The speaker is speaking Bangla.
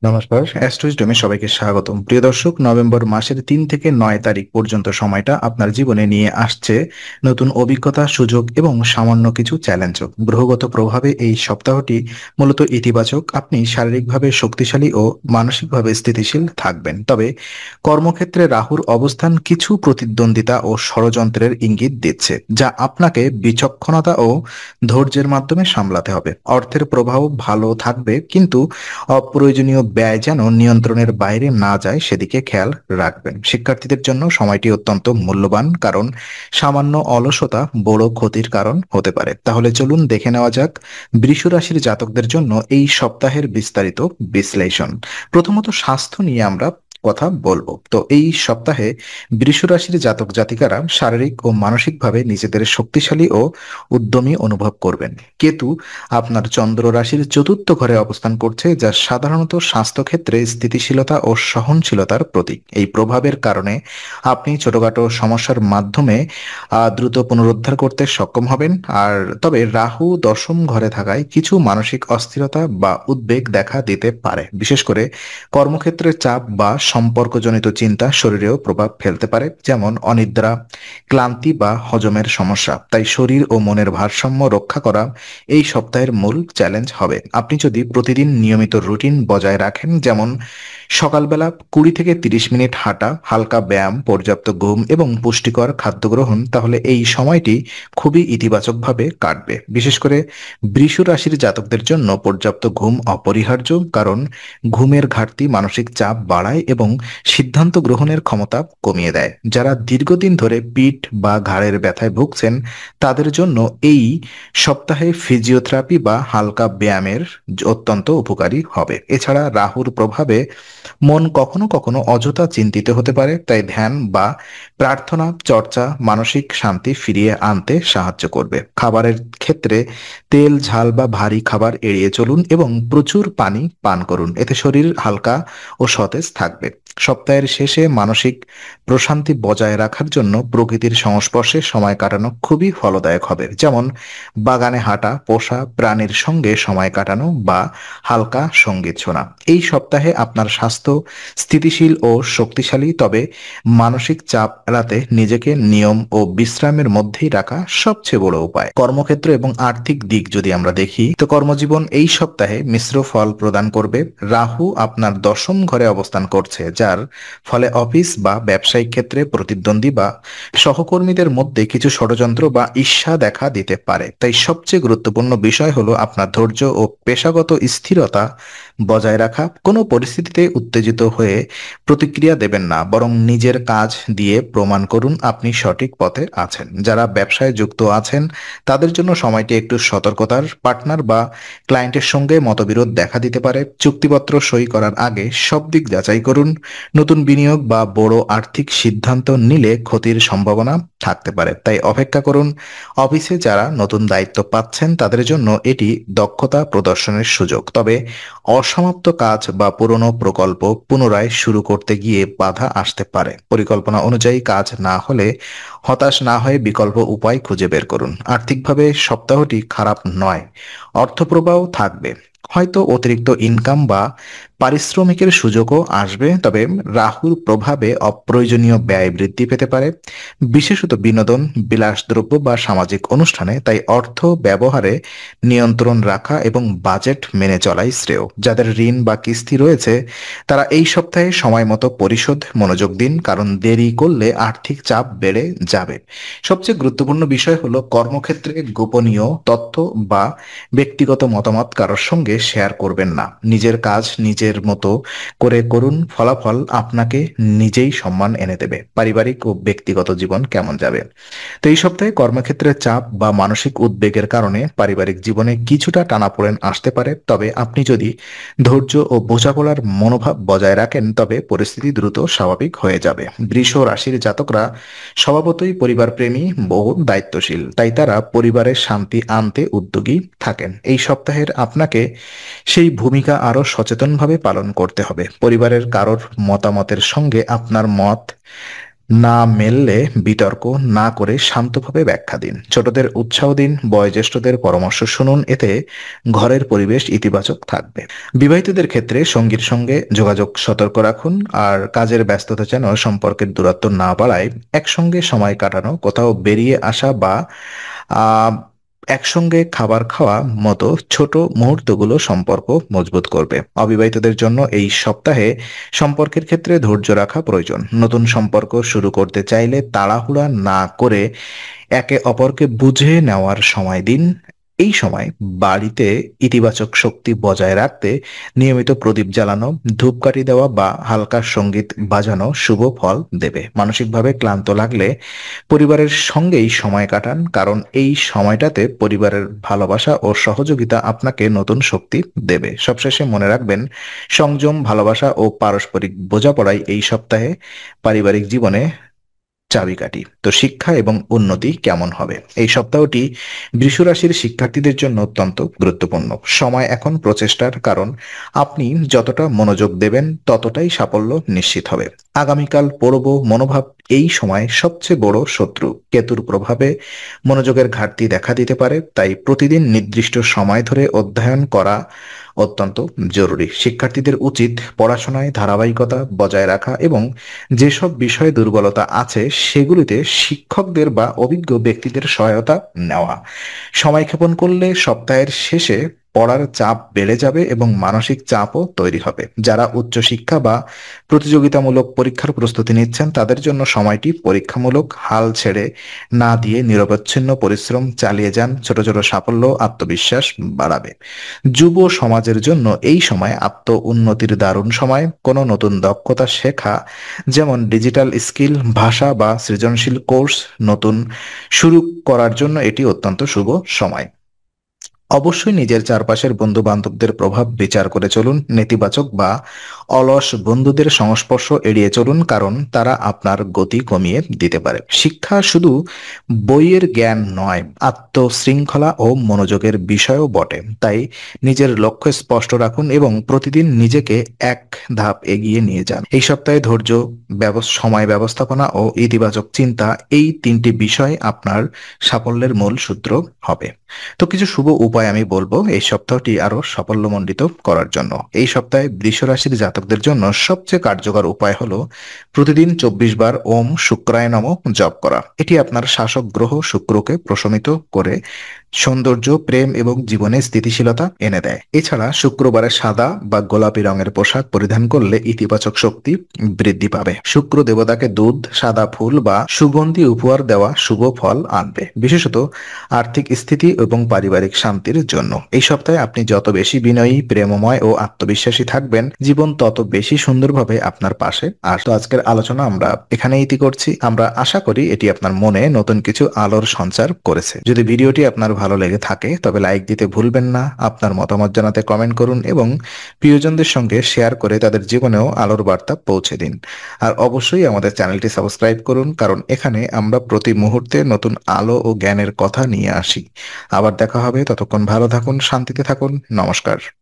নমস্কার, অ্যাস্ট্রোইজডমে সবাইকে স্বাগতম। প্রিয় দর্শক, নভেম্বর মাসের ৩ থেকে ৯ তারিখ পর্যন্ত সময়টা আপনার জীবনে নিয়ে আসছে নতুন অভিজ্ঞতা, সুযোগ এবং সামান্য কিছু চ্যালেঞ্জও। গ্রহগত প্রভাবে এই সপ্তাহটি মূলত ইতিবাচক। আপনি শারীরিকভাবে শক্তিশালী ও মানসিকভাবে স্থিতিশীল থাকবেন। তবে কর্মক্ষেত্রে রাহুর অবস্থান কিছু প্রতিদ্বন্দ্বিতা ও ষড়যন্ত্রের ইঙ্গিত দিচ্ছে, যা আপনাকে বিচক্ষণতা ও ধৈর্যের মাধ্যমে সামলাতে হবে। অর্থের প্রবাহ ভালো থাকবে, কিন্তু অপ্রয়োজনীয় ব্যয় যেন নিয়ন্ত্রণের বাইরে না যায় সেদিকে খেয়াল রাখবেন। শিক্ষার্থীদের জন্য সময়টি অত্যন্ত মূল্যবান, কারণ সামান্য অলসতা বড় ক্ষতির কারণ হতে পারে। তাহলে চলুন দেখে নেওয়া যাক বৃষ রাশির জাতকদের জন্য এই সপ্তাহের বিস্তারিত বিশ্লেষণ। প্রথমত স্বাস্থ্য নিয়ে আমরা কথা বলবো। তো এই সপ্তাহে বৃষ রাশির জাতক জাতিকারা শারীরিক ও মানসিকভাবে নিজেদের শক্তিশালী ও উদ্যমী অনুভব করবেন। কেতু আপনার চন্দ্র রাশির চতুর্থ ঘরে অবস্থান করছে, যা সাধারণত স্বাস্থ্যক্ষেত্রে স্থিতিশীলতা ও সহনশীলতার প্রতীক। এই প্রভাবের কারণে আপনি ছোটখাটো সমস্যার মাধ্যমে দ্রুত পুনরুদ্ধার করতে সক্ষম হবেন। আর তবে রাহু দশম ঘরে থাকায় কিছু মানসিক অস্থিরতা বা উদ্বেগ দেখা দিতে পারে। বিশেষ করে কর্মক্ষেত্রে চাপ বা সম্পর্কজনিত চিন্তা শরীরেও প্রভাব ফেলতে পারে, যেমন অনিদ্রা, ক্লান্তি বা হজমের সমস্যা। তাই শরীর ও মনের ভারসাম্য রক্ষা করা এই সপ্তাহের মূল চ্যালেঞ্জ হবে। আপনি যদি প্রতিদিন নিয়মিত রুটিন বজায় রাখেন, যেমন সকালবেলা 20 থেকে 30 মিনিট হাঁটা, হালকা ব্যায়াম, পর্যাপ্ত ঘুম এবং পুষ্টিকর খাদ্য গ্রহণ, তাহলে এই সময়টি খুবই ইতিবাচকভাবে কাটবে। বিশেষ করে বৃষ রাশির জাতকদের জন্য পর্যাপ্ত ঘুম অপরিহার্য, কারণ ঘুমের ঘাটতি মানসিক চাপ বাড়ায় এবং সিদ্ধান্ত গ্রহণের ক্ষমতা কমিয়ে দেয়। যারা দীর্ঘদিন ধরে পিঠ বা ঘাড়ের ব্যথায় ভুগছেন, তাদের জন্য এই সপ্তাহে ফিজিওথেরাপি বা হালকা ব্যায়ামের অত্যন্ত উপকারী হবে। এছাড়া রাহুর প্রভাবে মন কখনো কখনো অযথা চিন্তিত হতে পারে, তাই ধ্যান বা প্রার্থনা চর্চা মানসিক শান্তি ফিরিয়ে আনতে সাহায্য করবে। খাবারের ক্ষেত্রে তেল, ঝাল বা ভারী খাবার এড়িয়ে চলুন এবং প্রচুর পানি পান করুন। এতে শরীর হালকা ও সতেজ থাকবে। সপ্তাহের শেষে মানসিক প্রশান্তি বজায় রাখার জন্য প্রকৃতির সংস্পর্শে সময় কাটানো খুবই ফলদায়ক হবে, যেমন বাগানে হাঁটা, পোষা প্রাণীর সঙ্গে সময় কাটানো বা হালকা সঙ্গীত শোনা। এই সপ্তাহে আপনার স্বাস্থ্য স্থিতিশীল ও শক্তিশালী, তবে মানসিক চাপ এড়াতে নিজেকে নিয়ম ও বিশ্রামের মধ্যেই রাখা সবচেয়ে বড় উপায়। কর্মক্ষেত্র এবং আর্থিক দিক যদি আমরা দেখি, তো কর্মজীবন এই সপ্তাহে মিশ্র ফল প্রদান করবে। রাহু আপনার দশম ঘরে অবস্থান করছে, যার ফলে অফিস বা ব্যবসায়িক ক্ষেত্রে প্রতিদ্বন্দ্বী বা সহকর্মীদের মধ্যে কিছু ষড়যন্ত্র বা ঈর্ষা দেখা দিতে পারে। তাই সবচেয়ে গুরুত্বপূর্ণ বিষয় হলো আপনার ধৈর্য ও পেশাগত স্থিরতা বজায় রাখা। কোনো পরিস্থিতিতে উত্তেজিত হয়ে প্রতিক্রিয়া দেবেন না, বরং নিজের কাজ দিয়ে প্রমাণ করুন আপনি সঠিক পথে আছেন। যারা ব্যবসায় যুক্ত আছেন, তাদের জন্য সময়টি একটু সতর্কতার। পার্টনার বা ক্লায়েন্টের সঙ্গে মতবিরোধ দেখা দিতে পারে। চুক্তিপত্র সই করার আগে সব দিক যাচাই করুন। নতুন বিনিয়োগ বা বড় আর্থিক সিদ্ধান্ত নিলে ক্ষতির সম্ভাবনা থাকতে পারে, তাই অপেক্ষা করুন। অফিসে যারা নতুন দায়িত্ব পাচ্ছেন, তাদের জন্য এটি দক্ষতা প্রদর্শনের সুযোগ। তবে অসমাপ্ত কাজ বা পুরনো প্রকল্প পুনরায় শুরু করতে গিয়ে বাধা আসতে পারে। পরিকল্পনা অনুযায়ী কাজ না হলে হতাশ না হয়ে বিকল্প উপায় খুঁজে বের করুন। আর্থিকভাবে সপ্তাহটি খারাপ নয়, অর্থপ্রবাহ থাকবে, হয়তো অতিরিক্ত ইনকাম বা পারিশ্রমিকের সুযোগও আসবে। তবে রাহুর প্রভাবে অপ্রয়োজনীয় ব্যয় বৃদ্ধি পেতে পারে, বিশেষত বিনোদন, বিলাসদ্রব্য বা সামাজিক অনুষ্ঠানে। তাই অর্থ ব্যবহারে নিয়ন্ত্রণ রাখা এবং বাজেট মেনে চলাই শ্রেয়। যাদের ঋণ বা কিস্তি রয়েছে, তারা এই সপ্তাহে সময় মতো পরিশোধ মনোযোগ দিন, কারণ দেরি করলে আর্থিক চাপ বেড়ে যাবে। সবচেয়ে গুরুত্বপূর্ণ বিষয় হলো কর্মক্ষেত্রে গোপনীয় তথ্য বা ব্যক্তিগত মতামত কারোর সঙ্গে শেয়ার করবেন না। নিজের কাজ নিজের মতো করে করুন, ফলাফল আপনাকে নিজেই সম্মান এনে দেবে। পারিবারিক ও ব্যক্তিগত জীবন কেমন যাবে? তো এই সপ্তাহে কর্মক্ষেত্রে চাপ বা মানসিক উদ্বেগের কারণে পারিবারিক জীবনে কিছুটা টানাপোড়েন আসতে পারে। তবে আপনি যদি ধৈর্য ও বোঝাপড়ার মনোভাব বজায় রাখেন, তবে পরিস্থিতি দ্রুত স্বাভাবিক হয়ে যাবে। বৃষ রাশির জাতকরা স্বভাবতই পরিবার প্রেমী, বহু দায়িত্বশীল, তাই তারা পরিবারের শান্তি আনতে উদ্যোগী থাকেন। এই সপ্তাহের আপনাকে সেই ভূমিকা আরো সচেতনভাবে পালন করতে হবে। পরিবারের কারোর মতামতের সঙ্গে আপনার মত না মেললে বিতর্ক না করে শান্তভাবে ব্যাখ্যা দিন। ছোটদের উৎসাহ দিন, বয়োজ্যেষ্ঠদের পরামর্শ শুনুন, এতে ঘরের পরিবেশ ইতিবাচক থাকবে। বিবাহিতদের ক্ষেত্রে সঙ্গীর সঙ্গে যোগাযোগ সতর্ক রাখুন, আর কাজের ব্যস্ততা যেন সম্পর্কের দূরত্ব না বাড়ায়। একসঙ্গে সময় কাটানো, কোথাও বেরিয়ে আসা বা আহ একসঙ্গে খাবার খাওয়া মতো ছোট মুহূর্তগুলো সম্পর্ক মজবুত করবে। অবিবাহিতদের জন্য এই সপ্তাহে সম্পর্কের ক্ষেত্রে ধৈর্য রাখা প্রয়োজন। নতুন সম্পর্ক শুরু করতে চাইলে তাড়াহুড়া না করে একে অপরকে বুঝে নেওয়ার সময় দিন। এই সময় বাড়িতে ইতিবাচক শক্তি বজায় রাখতে নিয়মিত প্রদীপ জ্বালানো, ধূপকাঠি দেওয়া বা হালকা সঙ্গীত বাজানো শুভ ফল দেবে। মানসিকভাবে ক্লান্ত লাগলে পরিবারের সঙ্গেই সময় কাটান, কারণ এই সময়টাতে পরিবারের ভালোবাসা ও সহযোগিতা আপনাকে নতুন শক্তি দেবে। সবশেষে মনে রাখবেন, সংযম, ভালোবাসা ও পারস্পরিক বোঝাপড়াই এই সপ্তাহে পারিবারিক জীবনে চাবিকাঠি। তো শিক্ষা এবং উন্নতি কেমন হবে? এই সপ্তাহটি বৃষ রাশির শিক্ষার্থীদের জন্য অত্যন্ত গুরুত্বপূর্ণ সময়। এখন প্রচেষ্টার, কারণ আপনি যতটা মনোযোগ দেবেন ততটাই সাফল্য নিশ্চিত হবে। আগামীকাল পড়ব মনোভাব এই সময় সবচেয়ে বড় শত্রু। কেতুর প্রভাবে মনোযোগের ঘাটতি দেখা দিতে পারে, তাই প্রতিদিন নির্দিষ্ট সময় ধরে অধ্যয়ন করা অত্যন্ত জরুরি। শিক্ষার্থীদের উচিত পড়াশোনায় ধারাবাহিকতা বজায় রাখা এবং যেসব বিষয়ে দুর্বলতা আছে সেগুলিতে শিক্ষকদের বা অভিজ্ঞ ব্যক্তিদের সহায়তা নেওয়া। সময়ক্ষেপণ করলে সপ্তাহের শেষে পড়ার চাপ বেড়ে যাবে এবং মানসিক চাপও তৈরি হবে। যারা উচ্চশিক্ষা বা প্রতিযোগিতামূলক পরীক্ষার প্রস্তুতি নিচ্ছেন তাদের জন্য সময়টি পরীক্ষামূলক। হাল ছেড়ে না দিয়ে নিরবচ্ছিন্ন পরিশ্রম চালিয়ে যান। ছোট ছোট সাফল্য আত্মবিশ্বাস বাড়াবে। যুব সমাজের জন্য এই সময় আত্ম উন্নতির দারুণ সময়। কোনো নতুন দক্ষতা শেখা, যেমন ডিজিটাল স্কিল, ভাষা বা সৃজনশীল কোর্স নতুন শুরু করার জন্য এটি অত্যন্ত শুভ সময়। অবশ্যই নিজের চারপাশের বন্ধু বান্ধবদের প্রভাব বিচার করে চলুন। নেতিবাচক বা অলস বন্ধুদের সংস্পর্শ এড়িয়ে চলুন, কারণ তারা আপনার গতি কমিয়ে দিতে পারে। শিক্ষা শুধু বইয়ের জ্ঞান নয়, আত্মশৃঙ্খলা ও মনোযোগের বিষয়ও বটে। তাই নিজের লক্ষ্য স্পষ্ট রাখুন এবং প্রতিদিন নিজেকে এক ধাপ এগিয়ে নিয়ে যান। এই সপ্তাহে ধৈর্য, সময় ব্যবস্থাপনা ও ইতিবাচক চিন্তা, এই তিনটি বিষয় আপনার সাফল্যের মূল সূত্র হবে। তো কিছু শুভ উপায় আমি বলবো এই সপ্তাহটি আরো সাফল্যমণ্ডিত করার জন্য। এই সপ্তাহে বৃষ রাশির জাতকদের জন্য সবচেয়ে কার্যকর উপায় হলো প্রতিদিন 24 বার ওম শুক্রায় নমঃ জপ করা। এটি আপনার শাসক গ্রহ শুক্রকে প্রশমিত করে সৌন্দর্য, প্রেম এবং জীবনে স্থিতিশীলতা এনে দেয়। এছাড়া শুক্রবারে সাদা বা গোলাপি রঙের পোশাক পরিধান করলে ইতিবাচক শক্তি বৃদ্ধি পাবে। শুক্র দেবতাকে দুধ, সাদা ফুল বা সুগন্ধি উপহার দেওয়া শুভ ফল আনবে, বিশেষত আর্থিক স্থিতি এবং পারিবারিক শান্তির জন্য। এই সপ্তাহে আপনি যত বেশি বিনয়ী, প্রেমময় ও আত্মবিশ্বাসী থাকবেন, জীবন তত বেশি সুন্দরভাবে আপনার পাশে আসবে। তো আজকের আলোচনা আমরা এখানে ইতি করছি। আমরা আশা করি এটি আপনার মনে নতুন কিছু আলোর সঞ্চার করেছে। যদি ভিডিওটি আপনার ভালো লেগে থাকে তবে লাইক দিতে ভুলবেন না। আপনার মতামত জানাতে কমেন্ট করুন এবং প্রিয়জনদের সঙ্গে শেয়ার করে তাদের জীবনেও আলোর বার্তা পৌঁছে দিন। আর অবশ্যই আমাদের চ্যানেলটি সাবস্ক্রাইব করুন, কারণ এখানে আমরা প্রতি মুহূর্তে নতুন আলো ও জ্ঞানের কথা নিয়ে আসি। আবার দেখা হবে, ততক্ষণ ভালো থাকুন, শান্তিতে থাকুন। নমস্কার।